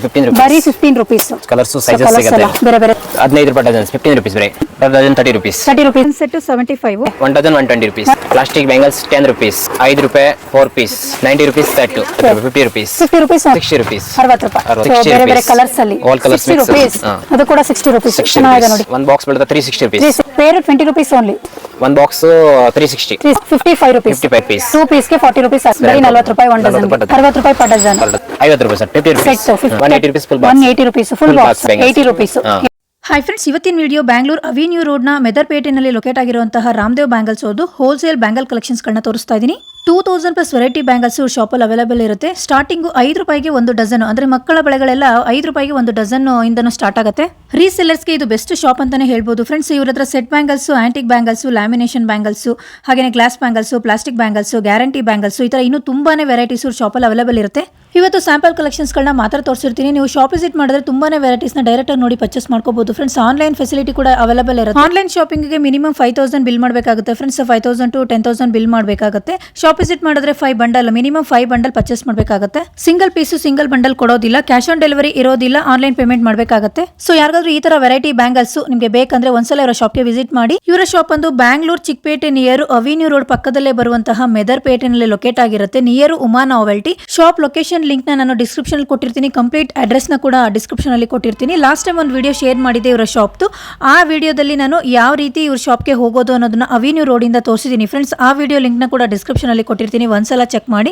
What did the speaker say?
15 rupees. ಬರೀ 15 rupees. Colours sizes ಸಿಗುತ್ತೆ. ಬೇರೆ ಬೇರೆ 15 ರೂಪಾಯಿ ಡಜನ್ಸ್ 15 rupees ಬರೀ. Dozen 30 rupees. 30 rupees set 75. 1 dozen 120 rupees. Plastic bangles 10 rupees. 5 ರೂಪಾಯಿ 4 piece. 90 rupees set. 50 rupees. 50 rupees 60 rupees. 60 ರೂಪಾಯಿ. 60 ಬೇರೆ ಬೇರೆ rupees. ಕಲರ್ಸ್ ಅಲ್ಲಿ All colors 60 mix. rupees. ಅದು ಕೂಡ 60 rupees. 60 ಚೆನ್ನಾಗಿದೆ rupees. ನೋಡಿ. One box ಬೀಳುತ್ತೆ 360 rupees. Pair 20 rupees only. One box 360. 55 rupees. 55 piece. 2 piece ಗೆ 40 rupees. ಬರೀ 40 ರೂಪಾಯಿ 1 ಡಜನ್. 60 ರೂಪಾಯಿ per dozen. 50 rupees 50 rupees. Set 180 rupees full box. 180 rupees full box. box bangles. 80 rupees. Hi friends, ಇವತ್ತಿನ video Bangalore avenue ರೋಡ್ನ ಮೆದರ್ಪೇಟೆನಲ್ಲಿ locate ಆಗಿರುವಂತಹ Ramdev bangles ಅವ್ರದ್ದು wholesale bangle ಕಲೆಕ್ಷನ್ಸ್ಗಳನ್ನ ತೋರಿಸ್ತಾ ಇದ್ದೀನಿ. 2000+ variety bangles ಶಾಪಲ್ಲಿ ಅವೈಲೇಬಲ್ ಇರುತ್ತೆ. ಸ್ಟಾರ್ಟಿಂಗು 5 ರೂಪಾಯಿಗೆ ಒಂದು ಡಜನ್, ಅಂದರೆ ಮಕ್ಕಳ ಬಳೆಗಳೆಲ್ಲ 5 ರೂಪಾಯಿಗೆ ಒಂದು ಡಜನ್ ಇಂದನೂ ಸ್ಟಾರ್ಟ್ ಆಗುತ್ತೆ. ರೀಸೆಲ್ಲರ್ಸ್ಗೆ ಇದು ಬೆಸ್ಟ್ ಶಾಪ್ ಅಂತಾನೆ ಹೇಳ್ಬೋದು ಫ್ರೆಂಡ್ಸ್. ಇವ್ರ ಹತ್ರ set bangles, antique bangles, lamination bangles, ಹಾಗೆಯೇ glass bangles, plastic bangles, guarantee bangles, ಈ ಥರ ಇನ್ನೂ ತುಂಬಾನೇ ವೆರೈಟೀಸ್ ಶಾಪಲ್ಲಿ ಅವೈಲೇಬಲ್ ಇರುತ್ತೆ. ಇವತ್ತು ಸ್ಯಾಂಪಲ್ ಕಲೆಕ್ಷನ್ಸ್ಗಳನ್ನ ಮಾತ್ರ ತೋರಿಸಿರ್ತೀನಿ. ನೀವು ಶಾಪ್ ವಿಸಿಟ್ ಮಾಡಿದ್ರೆ ತುಂಬಾನೇ ವೆರೈಟೀಸ್ನ ಡೈರೆಕ್ಟಾಗಿ ನೋಡಿ ಪರ್ಚೇಸ್ ಮಾಡ್ಕೋಬಹುದು ಫ್ರೆಂಡ್ಸ್. ಆನ್ಲೈನ್ ಫೆಸಿಲಿಟಿ ಕೂಡ ಅವೈಲೇಬಲ್ ಇರುತ್ತೆ. ಆನ್ಲೈನ್ ಶಾಪಿಂಗ್ಗೆ ಮಿನಿಮಮ್ 5000 ಬಿಲ್ ಮಾಡಬೇಕಾಗುತ್ತೆ ಫ್ರೆಂಡ್ಸ್. 5000 to 10000 ಬಿಲ್ ಮಾಡಬೇಕಾಗುತ್ತೆ. ಶಾಪ್ ವಿಸಿಟ್ ಮಾಡಿದ್ರೆ 5 ಬಂಡಲ್, ಮಿನಿಮಮ್ 5 ಬಂಡಲ್ ಪರ್ಚೇಸ್ ಮಾಡಬೇಕಾಗುತ್ತೆ. ಸಿಂಗಲ್ ಪೀಸು ಸಿಂಗಲ್ ಬಂಡಲ್ ಕೊಡೋದಿಲ್ಲ, ಕ್ಯಾಶ್ ಆನ್ ಡೆಲಿವರಿ ಇರೋದಿಲ್ಲ, ಆನ್ಲೈನ್ ಪೇಮೆಂಟ್ ಮಾಡಬೇಕಾಗುತ್ತೆ. ಸೊ ಯಾರಿಗಾದ್ರೂ ಈ ತರ ವೆರೈಟಿ ಬ್ಯಾಂಗಲ್ಸ್ ನಿಮಗೆ ಬೇಕಂದ್ರೆ ಒಂದ್ಸಲ ಇವರ ಶಾಪ್ಗೆ ವಿಸಿಟ್ ಮಾಡಿ. ಇವರ ಶಾಪ್ ಒಂದು Bangalore Chickpet near avenue road ಪಕ್ಕದಲ್ಲೇ ಬರುವಂತಹ ಮೆದರ್ಪೇಟೆನಲ್ಲಿ ಲೊಕೇಟ್ ಆಗಿರುತ್ತೆ, near Uma novelty. Shop location link ನಾನು ಡಿಸ್ಕ್ರಿಪ್ಷನ್ ಕೊಟ್ಟಿರ್ತೀನಿ. ಕಂಪ್ಲೀಟ್ ಅಡ್ರೆಸ್ ನ ಕೂಡ ಡಿಸ್ಕ್ರಿಪ್ಷನ್ ಅಲ್ಲಿ ಕೊಟ್ಟಿರ್ತೀನಿ. ಲಾಸ್ಟ್ ಟೈಮ್ ಒಂದು ವಿಡಿಯೋ ಶೇರ್ ಮಾಡಿದೆ ಇವರ ಶಾಪ್ದು. ಆ ವಿಡಿಯೋದಲ್ಲಿ ನಾನು ಯಾವ ರೀತಿ ಇವ್ರ ಶಾಪ್ಗೆ ಹೋಗೋದು ಅನ್ನೋದನ್ನ ಅವಿನ್ಯೂ ರೋಡ್ ಇಂದ ತೋರಿಸಿದ್ದೀನಿ ಫ್ರೆಂಡ್ಸ್. ಆ ವಿಡಿಯೋ ಲಿಂಕ್ ನ ಕೂಡ ಡಿಸ್ಕ್ರಿಪ್ಷನ್ ಅಲ್ಲಿ ಕೊಟ್ಟಿರ್ತೀನಿ, ಒಂದ್ಸಲ ಚೆಕ್ ಮಾಡಿ.